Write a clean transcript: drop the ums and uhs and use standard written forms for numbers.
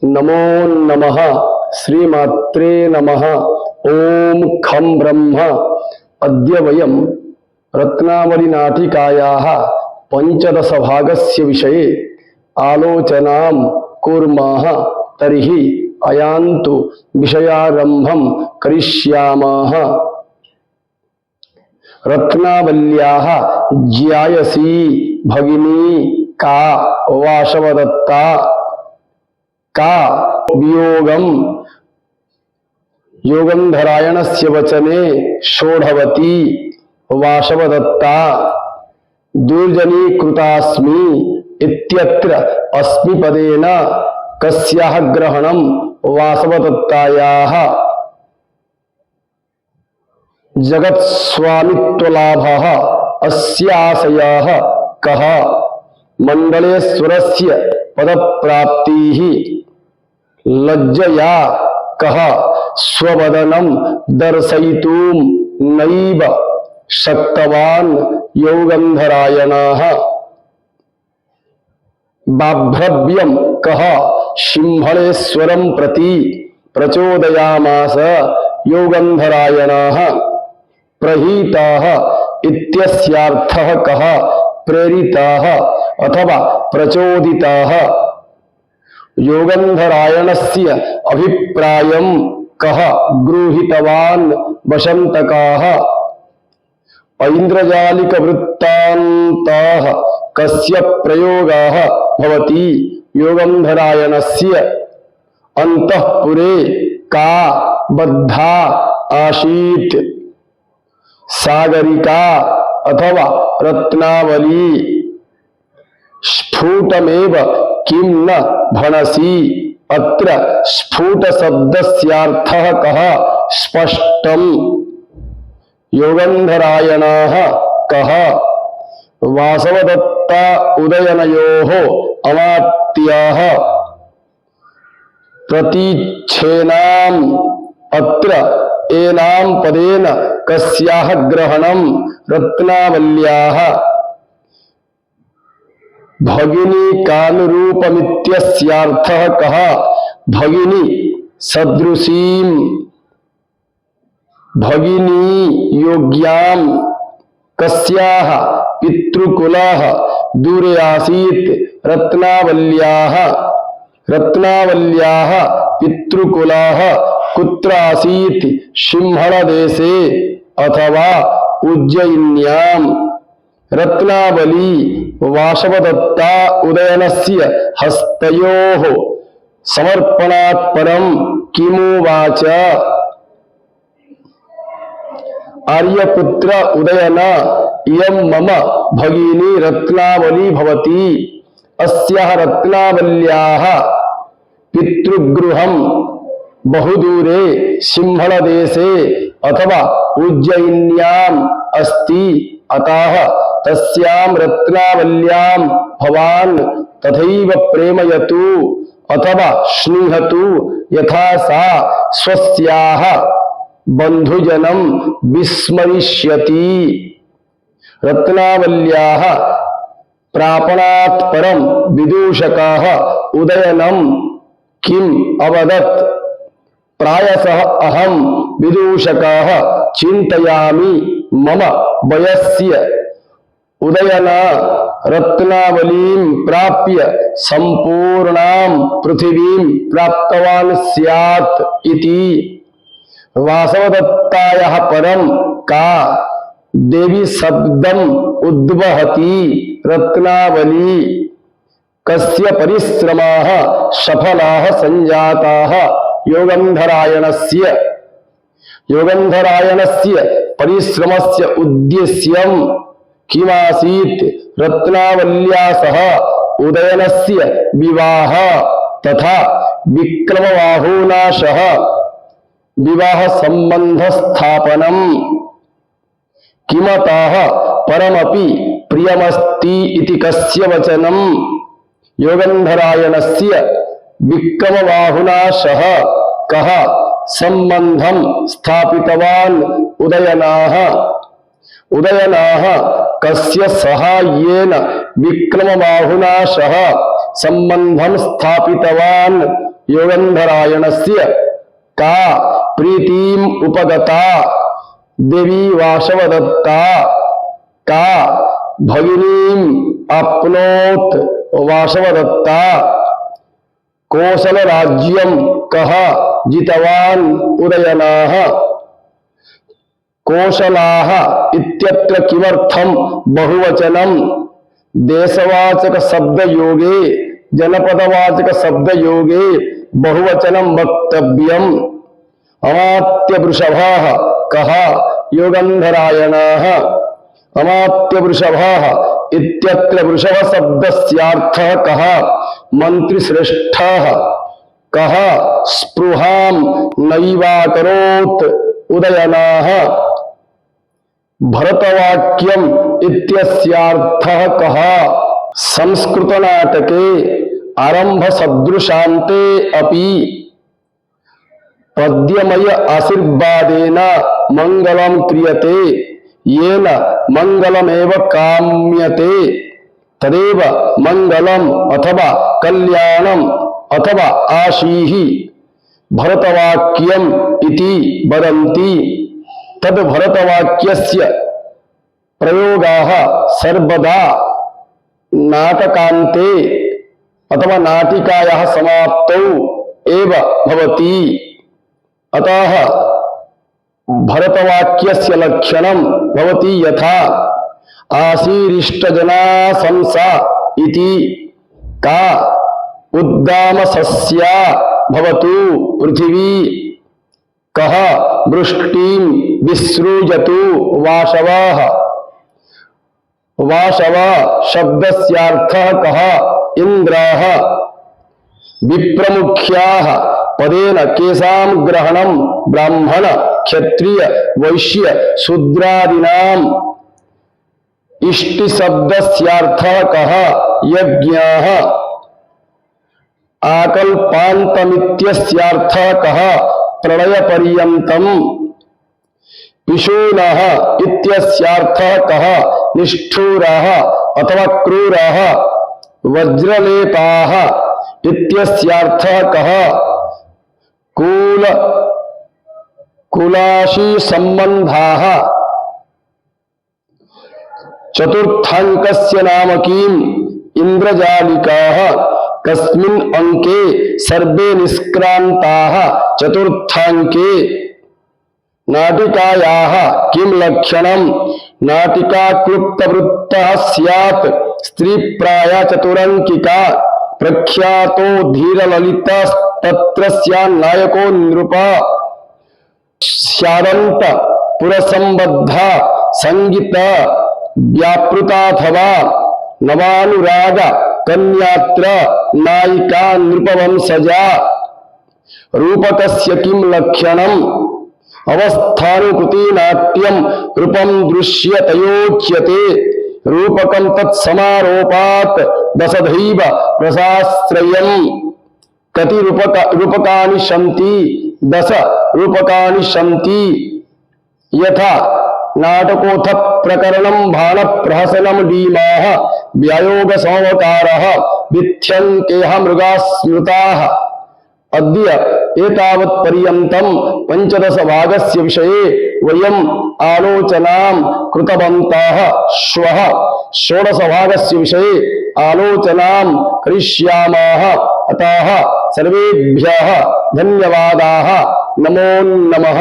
नमो नमः श्रीमात्रे नमः। ओम खं ब्रह्म। अद्य वयं रत्नावली नाटिकायाः पंचदश भागस्य विषये आलोचनां कुर्मः। तर्हि अयान्तु विषयारम्भं करिष्यामः। रत्नावल्याः ज्यायसी भगिनी का वासवदत्ता का वियोगम योगंधरायणस्य वचने षोढवती वासवदत्ता दुर्जनीकृतास्मि इत्यत्र अस्मि पदेन कस्याः ग्रहणं वासवदत्तायाः जगत्स्वामित्वलाभः अस्याशयः कः मंडलेश्वरस्य पदप्राप्तिः लज्जया कः स्ववदनं दर्शयितुं नैव शक्तवान् योगंधरायणः बाभ्रव्यं कः सिंहलेश्वरं प्रति प्रचोदयामास योगंधरायणः प्रहीतः इत्यस्यार्थः कः प्रेरितः अथवा प्रचोदितः योगंधरायणस्य अभिप्रायं कः गृहीतवान् वसंतकाः ऐन्द्रजालिकवृत्तान्तः कस्य प्रयोगः भवति योगंधरायणस्य अंतःपुरे का बद्धा आसीत् सागरिका अथवा रत्नावली स्फुटमेव किं न भणसि अत्र स्फुट शब्दस्यार्थः कः स्पष्टम् योगंधरायणः कः वासवदत्ता उदयनयोः अमात्यः प्रतीच्छेनाम् अत्र एनां पदेन कस्याः ग्रहणं रत्नावल्याः भगिनी कानुरूपमित्यस्यार्थः कः भगिनी सदृशीं भगिनी योग्यां कस्याः पितृकुलः दूरे आसीत् रत्नावल्याः पितृकुलः कुत्र आसीत् सिंहलदेशे अथवा उज्जयिन्यां रत्नावली वासवदत्ता उदयनस्य हस्तयोः समर्पणात् परं किमुवाच आर्यपुत्र उदयन इयं मम भगिनी रत्नावली भवति अस्याः रत्नावल्याः पितृगृहं बहुदूरे सिंहलदेशे अथवा उज्जयिन्याम् अस्ति अतः तस्यां रत्नावल्यां भवान् तथैव प्रेमयतु अथवा स्निहतु यथा सा स्वस्याः बन्धुजनं विस्मरिष्यति। रत्नावल्याः प्रापणात् परं विदूषकः उदयनं किम् अवदत् प्रायशः अहं विदूषकः चिन्तयामि मम वयस्य उदयन रत्नावलीं प्राप्य संपूर्णां पृथिवीं प्राप्तवान् स्यात् इति। वासवदत्तायाः परं का देवी शब्दम् उद्वहति रत्नावली कस्य परिश्रमाः सफलाः संजाताः योगंधरायणस्य परिश्रमस्य उद्देश्यं किमासीत् रत्नावल्या सह उदयनस्य विवाह तथा विक्रमबाहुना सह विवाह संबंध स्थापनम् किमतः परमपि प्रियमस्ति इति कस्य वचनम् योगंधरायणस्य विक्रमबाहुना सह कः संबंधं स्थापितवान् उदयनाः कस्य सहाय्येन विक्रमबाहुना सह संबंधं स्थापितवान् योगन्धरायणस्य का प्रीतिम उपगता देवी वासवदत्ता का भगिनीम आप्नोत वासवदत्ता कौशल राज्यम कह जितवान् उदयनाः कौशलाः इत्यत्र किमर्थं बहुवचनं देशवाचक शब्द योगे जनपदवाचक शब्द योगे बहुवचनं वक्तव्यम् अमात्य वृषभाः कह योगन्धरायणाः अमात्य वृषभाः इत्यत्र वृषभ शब्दस्यार्थः कः मंत्रिश्रेष्ठः कः स्पृहां नैवाकरोत् उदयनाः भरतवाक्यम इत्यस्यार्थः कः संस्कृत नाटके आरंभ सदृशान्ते अपि पद्यमय आशीर्वादेन मंगलम क्रियते येन मंगलमेव काम्यते तदेव मंगलम अथवा कल्याणम अथवा आशीः भरतवाक्यम इति वदन्ति तद भरतवाक्यस्य प्रयोगाः सर्वदा नाटकान्ते अथवा नाटिकायाः समाप्तौ एव भवति अतः भरतवाक्यस्य लक्षणं भवति यथा आशीरिष्टजनाशंसा इति का उद्दामसस्या भवतु पृथिवी कः वृष्टिं विसृजतु वाशवः वाशव शब्दस्यार्थः कः इन्द्रः विप्रमुख्याः पदेन केषां ग्रहणं ब्राह्मण क्षत्रिय वैश्य शूद्रादीनां इष्टि शब्दस्यार्थः कः यज्ञः आकल्पान्तमित्यस्यार्थः कः प्रलयपर्यन्तम् पिशूनः इत्यस्यार्थः कः निष्ठुरः अथवा क्रूरः वज्रलेपाः इत्यस्यार्थः कः कुलाशी संबंधाः चतुर्थांकस्य नाम किम् इंद्रजालिकाः कस्मिन् अंके सर्वे निष्क्रान्ताः चतुर्थांके नाटिकायाः किं लक्षणं नाटिका क्लुप्तवृत्तः स्यात् स्त्रीप्राय चतुरंकिका प्रख्यातो धीरललिता तत्रस्या नायको नृपा स्यादंत पुरसंबद्धा संगीत व्यापृताथवा नवानुराग कन्यात्र नायिका नृपवंशजा रूपकस्य किं लक्षणम् अवस्थानुकृति नाट्यं रूपं दृश्यतयोच्यते रूपकं तत्समारोपात् दशधैव प्रशास्त्रयम् कति रूपकानि सन्ति दश रूपकानि सन्ति यथा नाटकोऽथ प्रकरणं भाण प्रहसनं डीमाः व्यायोग समवकारः विथ्यन्तेह मृगाः स्मृताः अद्य एतावत् पर्यन्तं 15 भागस्य विषये वयम् आलोचनां कृतवन्तः श्वः 16 भागस्य विषये आलोचनां करिष्यामः अतः सर्वेभ्यः धन्यवादाः नमो नमः।